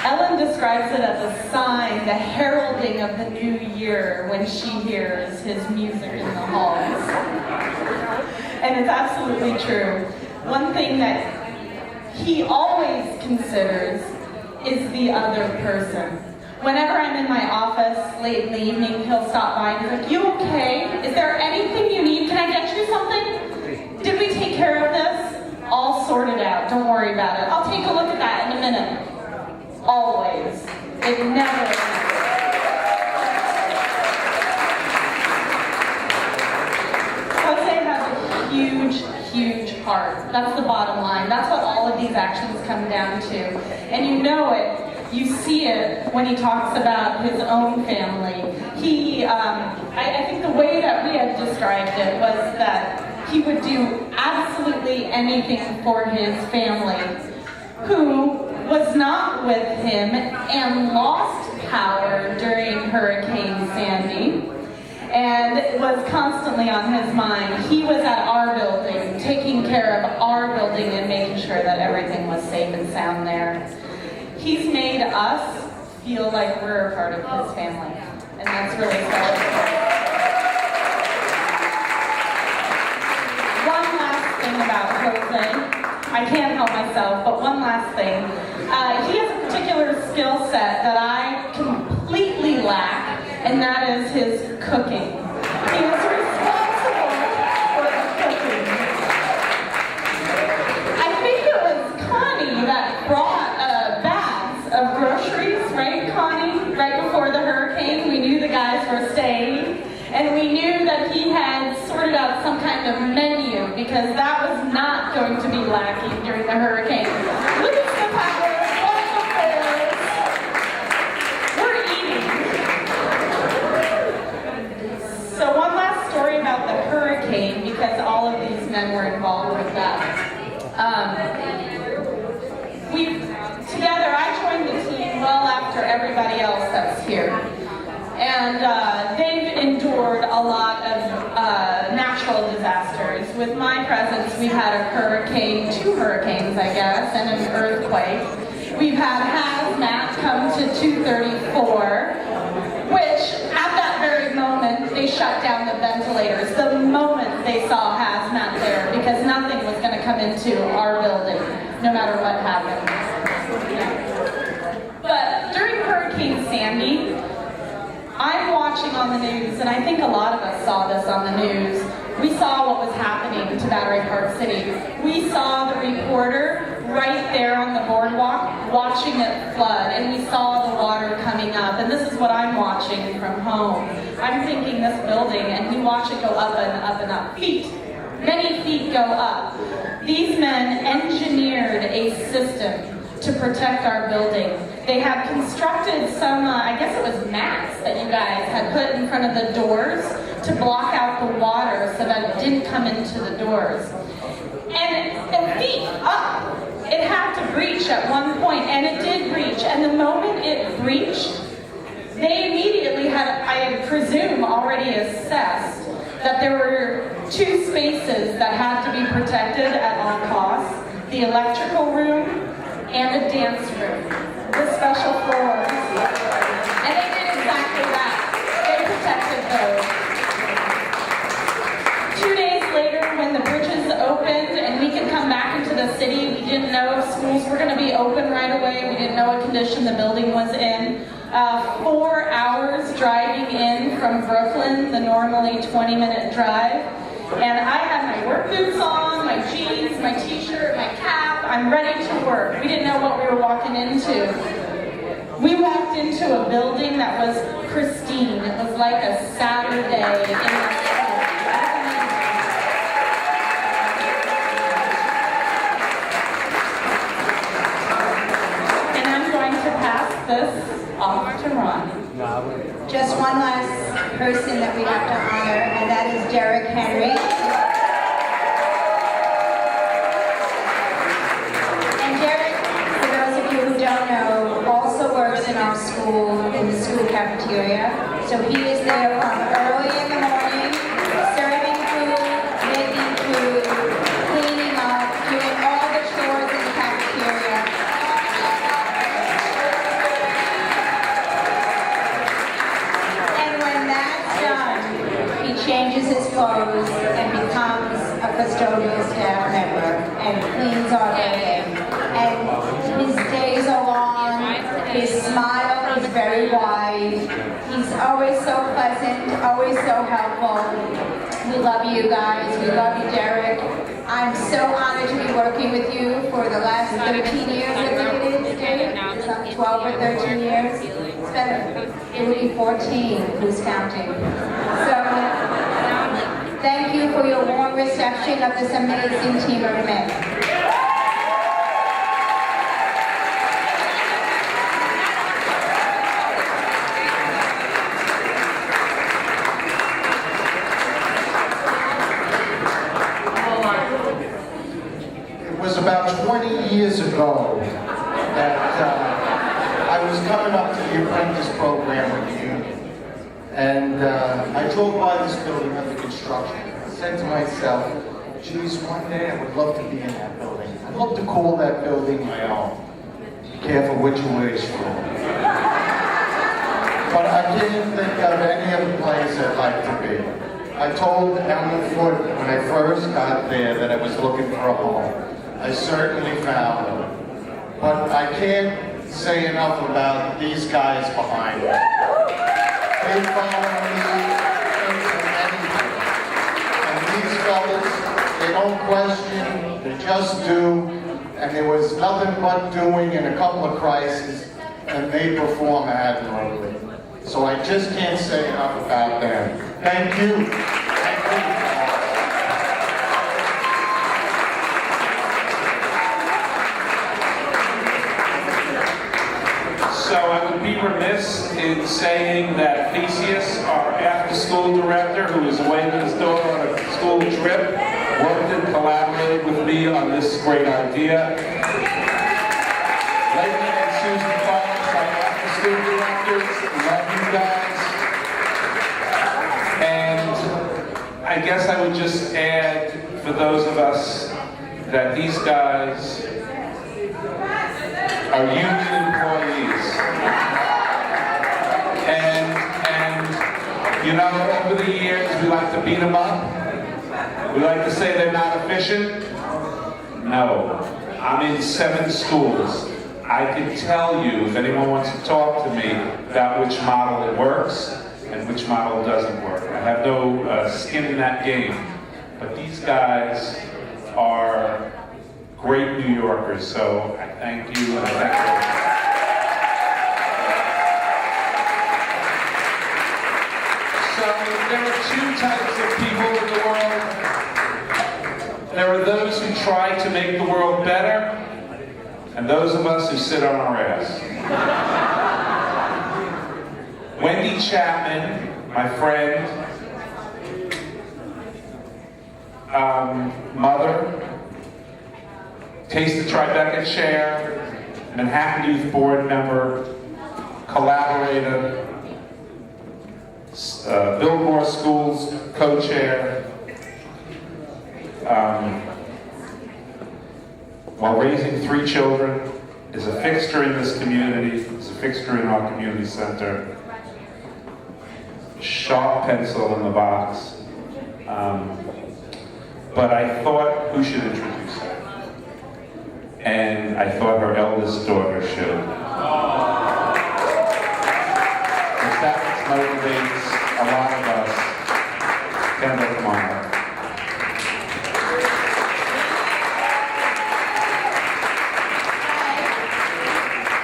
Ellen describes it as a sign, the heralding of the new year when she hears his music in the halls. And it's absolutely true. One thing that he always considers is the other person. Whenever I'm in my office late in the evening, he'll stop by and he's like, "You okay? Is there anything you need? Can I get you something? Did we take care of this? All sorted out. Don't worry about it. I'll take a look at that in a minute." Always. It never Jose has a huge, huge heart. That's the bottom line. That's what all of these actions come down to. And you know it. You see it when he talks about his own family. I think the way that we had described it was that he would do absolutely anything for his family, who was not with him and lost power during Hurricane Sandy, and was constantly on his mind. He was at our building, taking care of our building and making sure that everything was safe and sound there. He's made us feel like we're a part of his family, and that's really special. One last thing about Jose. I can't help myself, but one last thing. He has a particular skill set that I completely lack, and that is his cooking. He is responsible for the cooking. I think it was Connie that brought bags of groceries, right, Connie? Right before the hurricane, we knew the guys were staying, and we knew that he had sorted out some kind of menu, because that was not going to be lacking during the hurricane. Look at the power, we're eating. So one last story about the hurricane, because all of these men were involved with that. Together, I joined the team well after everybody else that's here. And they've endured a lot of natural disasters. With my presence, we've had a hurricane, 2 hurricanes, I guess, and an earthquake. We've had hazmat come to 234, which at that very moment, they shut down the ventilators the moment they saw hazmat there, because nothing was going to come into our building, no matter what happened. But during Hurricane Sandy, I'm watching on the news, and I think a lot of us saw this on the news. We saw what was happening to Battery Park City. We saw the reporter right there on the boardwalk watching it flood, and we saw the water coming up. And this is what I'm watching from home. I'm thinking this building, and we watch it go up and up and up. Feet. Many feet go up. These men engineered a system to protect our building. They have constructed some, I guess it was mats that you guys had put in front of the doors to block out the water so that it didn't come into the doors. And feet up, it had to breach at one point, and it did breach. And the moment it breached, they immediately had, I presume, already assessed that there were 2 spaces that had to be protected at all costs: the electrical room and the dance room, the special floors. And they did exactly that. They protected those. 2 days later, when the bridges opened and we could come back into the city, we didn't know if schools were going to be open right away. We didn't know what condition the building was in. 4 hours driving in from Brooklyn, the normally 20-minute drive. And I had my work boots on, my jeans, my t-shirt, my cap. I'm ready to work. We didn't know what we were walking into. We walked into a building that was pristine. It was like a Saturday in the school. And I'm going to pass this off to Ron. Just one last person that we have to honor, and that is Derek Henry. And Derek, for those of you who don't know, also works in our school, in the school cafeteria. So he is there from early in the morning, serving food, making food, cleaning up, doing all the chores in the cafeteria. Changes his clothes and becomes a custodial staff member and cleans our building smile is very wide. He's always so pleasant, always so helpful. We love you guys. We love you, Derek. I'm so honored to be working with you for the last 13 years, I think it is, Dave? Some 12 or 13 years. It will be 14, who's counting. So, thank you for your warm reception of this amazing team of men. It was about 20 years ago that I was coming up to the apprentice program with the union. And I drove by this building under construction. I said to myself, geez, one day I would love to be in that building. I'd love to call that building my own. Be careful what you wish for. But I didn't think of any other place I'd like to be. I told Ellen Foote when I first got there that I was looking for a home. I certainly found one. But I can't say enough about these guys behind me. They follow me into anything. And these fellas, they don't question, they just do. And there was nothing but doing in a couple of crises, and they perform admirably. So I just can't say enough about them. Thank you. Thank you. So I would be remiss in saying that Theseus, our after-school director, who is away with his daughter on a school trip, worked and collaborated with me on this great idea. Leighton and Susan Collins, our after-school directors, love you guys. And I guess I would just add, for those of us, that these guys are union employees. And you know, over the years, we like to beat them up. We like to say they're not efficient. No. I'm in 7 schools. I can tell you, if anyone wants to talk to me, about which model works and which model doesn't work. I have no skin in that game. But these guys are great New Yorkers, so I thank you and I thank you. So there are 2 types of people in the world. There are those who try to make the world better, and those of us who sit on our ass. Wendy Chapman, my friend, mother, Taste the Tribeca chair, Manhattan Youth Board member, collaborator, Biltmore Schools co-chair, while raising 3 children, is a fixture in this community, is a fixture in our community center. Sharp pencil in the box. But I thought, who should introduce her? And I thought her eldest daughter should. Because that motivates a lot of us. Kendall, come on up.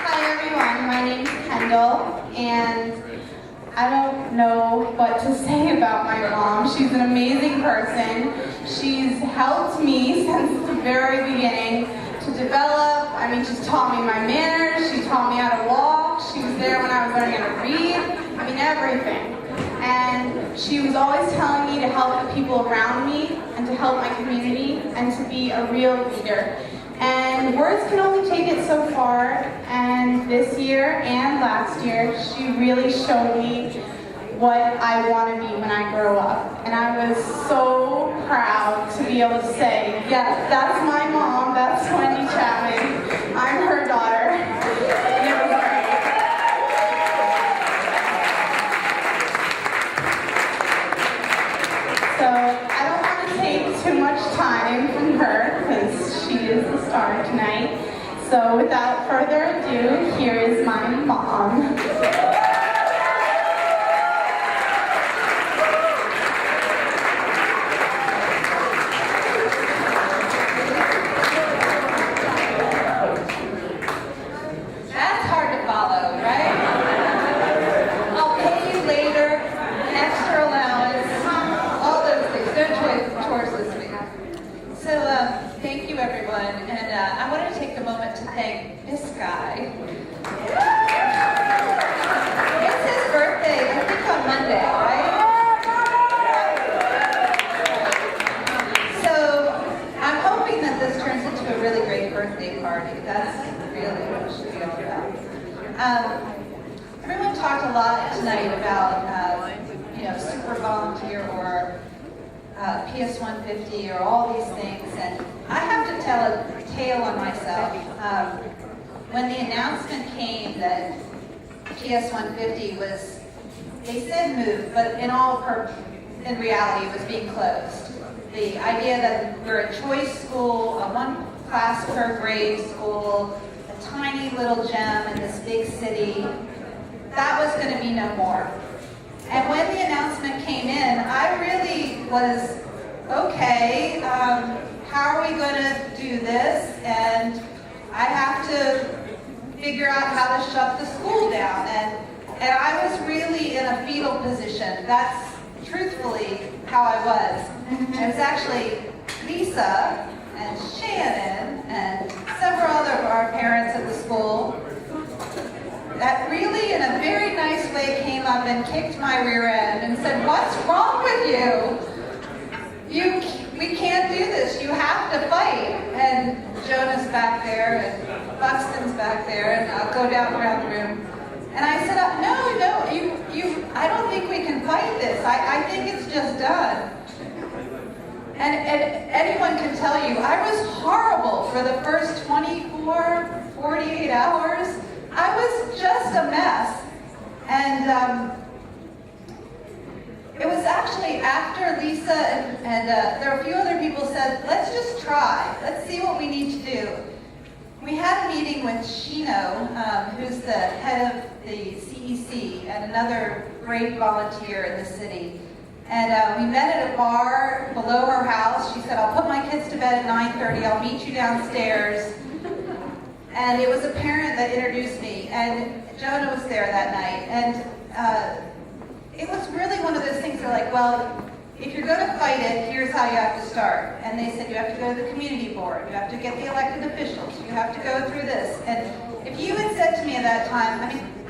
Hi everyone, my name's Kendall, and I don't know what to say about my mom. She's an amazing person. She's helped me since the very beginning to develop. I mean, she's taught me my manners. She taught me how to walk. She was there when I was learning how to read. I mean, everything. And she was always telling me to help the people around me and to help my community and to be a real leader. And words can only take it so far. And this year and last year, she really showed me what I want to be when I grow up. And I was so proud to be able to say, yes, that's my mom, that's Wendy Chapman, I'm her daughter. And it was great. So I don't want to take too much time from her because she is the star tonight. So without further ado, here is my mom. That's hard to follow, right? I'll pay you later, extra allowance, all those things. No chores this week. So thank you, everyone. And I wanted to take a moment to thank this guy. It's his birthday, I think on Monday, right? So I'm hoping that this turns into a really great birthday party. That's really what it should be all about. Everyone talked a lot tonight about, super volunteer or PS 150 or all these things, and I have to tell a tale on myself. When the announcement came that PS 150 was, they said moved, but in reality it was being closed. The idea that we're a choice school, a one class per grade school, a tiny little gem in this big city, that was going to be no more. And when the announcement came in, I really was, okay, how are we going to do this? And I have to figure out how to shut the school down. And I was really in a fetal position. That's truthfully how I was. It was actually Lisa and Shannon and several other of our parents at the school that really in a very nice way came up and kicked my rear end and said, what's wrong with you? We can't do this. You have to fight. And Jonah's back there and Buxton's back there, and I'll go down around the room. And I said, no, I don't think we can fight this. I think it's just done. And anyone can tell you, I was horrible for the first 24, 48 hours. I was just a mess. And it was actually after Lisa and there were a few other people said, let's just try. Let's see what we need to do. We had a meeting with Shino, who's the head of the CEC and another great volunteer in the city. And we met at a bar below her house. She said, I'll put my kids to bed at 9:30. I'll meet you downstairs. And it was a parent that introduced me, and Jonah was there that night. And it was really one of those things they're like, well, if you're going to fight it, here's how you have to start. And they said you have to go to the community board, you have to get the elected officials, you have to go through this. And if you had said to me at that time,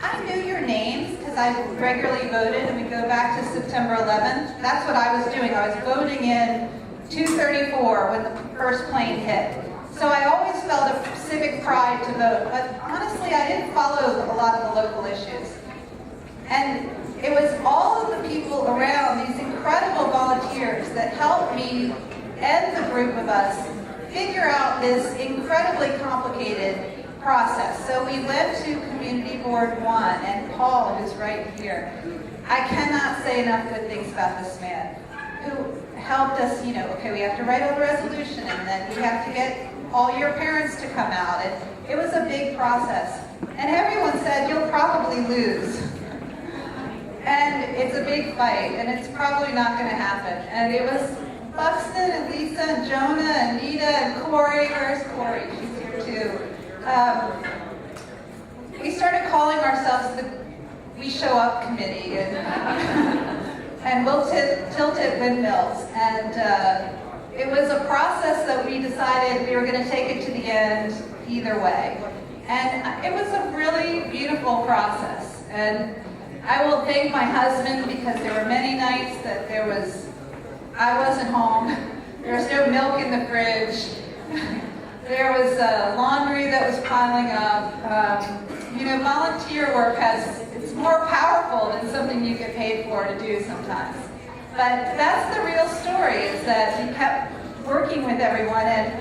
I knew your names because I regularly voted, and we go back to September 11th. That's what I was doing. I was voting in 234 when the first plane hit. So I always felt a civic pride to vote, but honestly, I didn't follow a lot of the local issues. And it was all of the people around, these incredible volunteers, that helped me and the group of us figure out this incredibly complicated process. So we went to Community Board 1, and Paul, who's right here. I cannot say enough good things about this man, who helped us, okay, we have to write a resolution, and then we have to get all your parents to come out. And it was a big process. And everyone said, you'll probably lose. And it's a big fight, and it's probably not going to happen. And it was Buxton and Lisa and Jonah and Nita and Corey. Where's Corey? She's here too. We started calling ourselves the We Show Up Committee, and we'll tilt it windmills. And it was a process that we decided we were going to take it to the end either way. And it was a really beautiful process. And I will thank my husband, because there were many nights that I wasn't home. There was no milk in the fridge. There was laundry that was piling up. Volunteer work it's more powerful than something you get paid for to do sometimes. But that's the real story, is that we kept working with everyone. And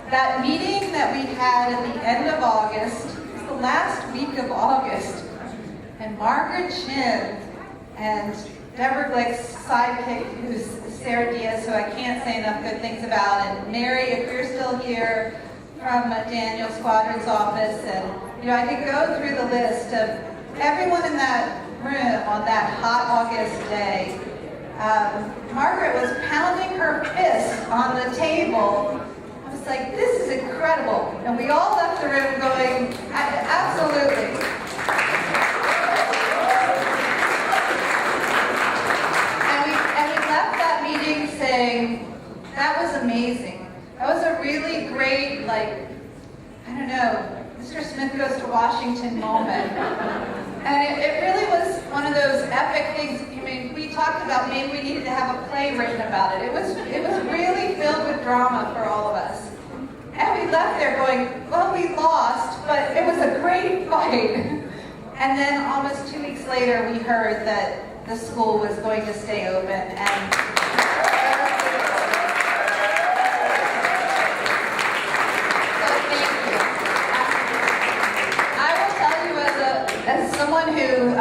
that meeting that we had at the end of August, it was the last week of August, and Margaret Chin and Deborah Glick's sidekick, who's Sarah Diaz, who I can't say enough good things about, and Mary, if you're still here, from Daniel Squadron's office, and I could go through the list of everyone in that room on that hot August day. Margaret was pounding her fist on the table. I was like, this is incredible. And we all left the room going, absolutely. And we left that meeting saying, that was amazing. That was a really great, I don't know, Mr. Smith goes to Washington moment. And it really was one of those epic things. I mean, we talked about maybe we needed to have a play written about it. It was really filled with drama for all of us. And we left there going, well, we lost, but it was a great fight. And then almost 2 weeks later, we heard that the school was going to stay open. And as someone who,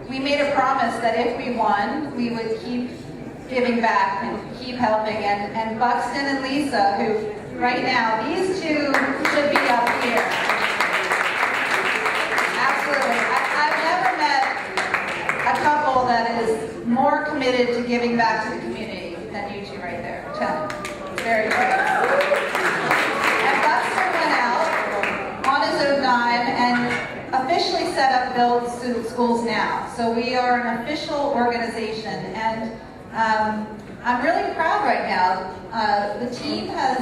we made a promise that if we won, we would keep giving back and keep helping. And Buxton and Lisa, who right now, these two should be up here. Absolutely. I've never met a couple that is more committed to giving back to the community than you two right there. It's very true. And Buxton went out on his own dime and officially set up Build Schools Now. So we are an official organization, and I'm really proud right now. The team has,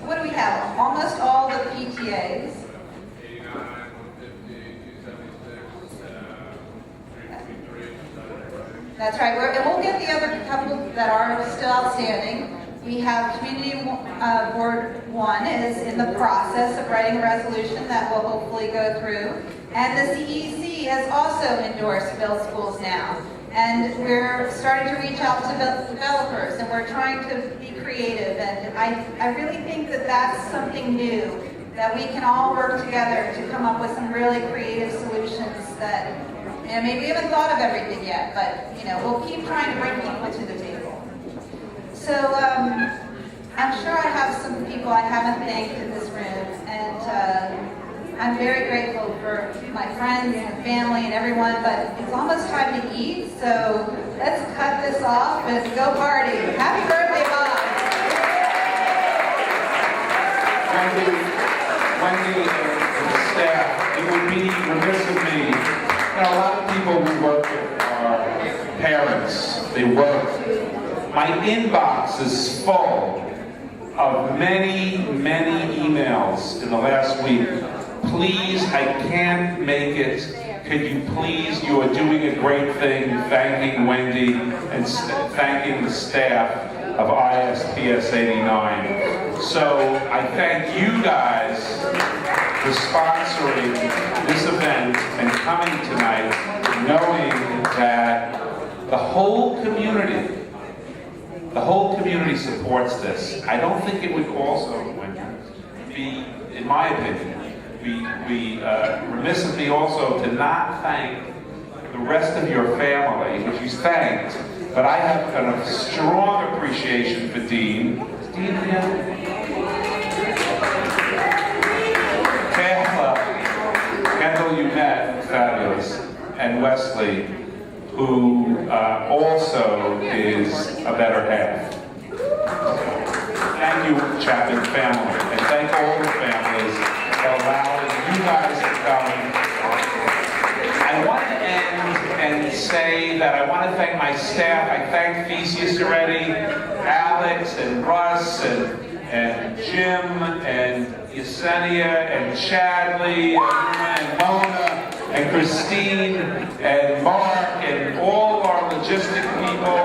what do we have? Almost all the PTAs. That's right, and we'll get the other couple that are still outstanding. We have Community Board 1 is in the process of writing a resolution that will hopefully go through. And the CEC has also endorsed Build Schools Now. And we're starting to reach out to developers, and we're trying to be creative. And I really think that that's something new, that we can all work together to come up with some really creative solutions that, maybe we haven't thought of everything yet, but we'll keep trying to bring people to the table. So I'm sure I have some people I haven't thanked in this room, and I'm very grateful for my friends and family and everyone, but it's almost time to eat, so let's cut this off and go party. Happy birthday, Bob! Wendy and the staff, it would be remiss of me. A lot of people we work with are parents. They work. My inbox is full of many, many emails in the last week. Please, I can't make it. Could you please, you are doing a great thing, thanking Wendy and thanking the staff of ISPS 89. So I thank you guys for sponsoring this event and coming tonight, knowing that the whole community supports this. I don't think it would also be, in my opinion, be remiss of me also to not thank the rest of your family, which you thanked, but I have a strong appreciation for Dean. Is Dean here? Kendall, you met, fabulous, and Wesley, who also is a better half. Thank you, Chapman family, and thank all the families for allowing you guys to come. I want to end and say that I want to thank my staff. I thank Theseus already, Alex and Russ and Jim and Yesenia and Chadley and Mona and Christine and Mark and all of our logistic people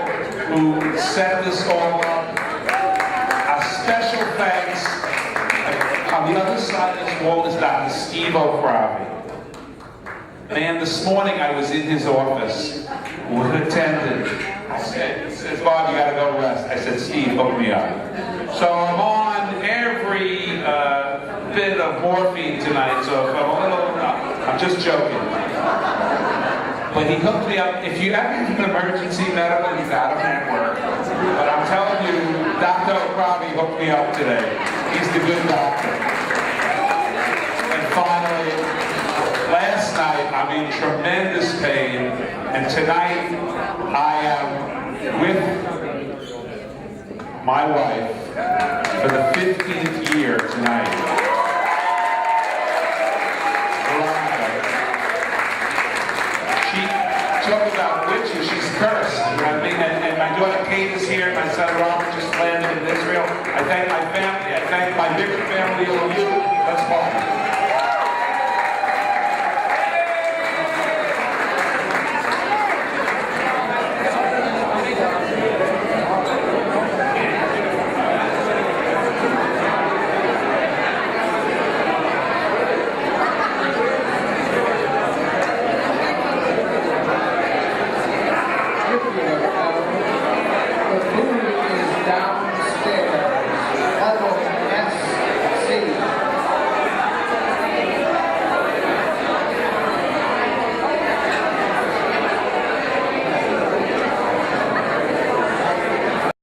who set this all up. A special thanks. On the other side of this wall is Dr. Steve O'Craven. Man, this morning I was in his office with an attendant. I said, he says, Bob, you gotta go rest. I said, Steve, hook me up. So I'm on every bit of morphine tonight, so if I'm a little, I'm just joking. But he hooked me up. If you ever have an emergency medical, he's out of network. But I'm telling you, Dr. Robbie hooked me up today. He's the good doctor. And finally, last night I'm in tremendous pain, and tonight I am with my wife for the 15th year tonight.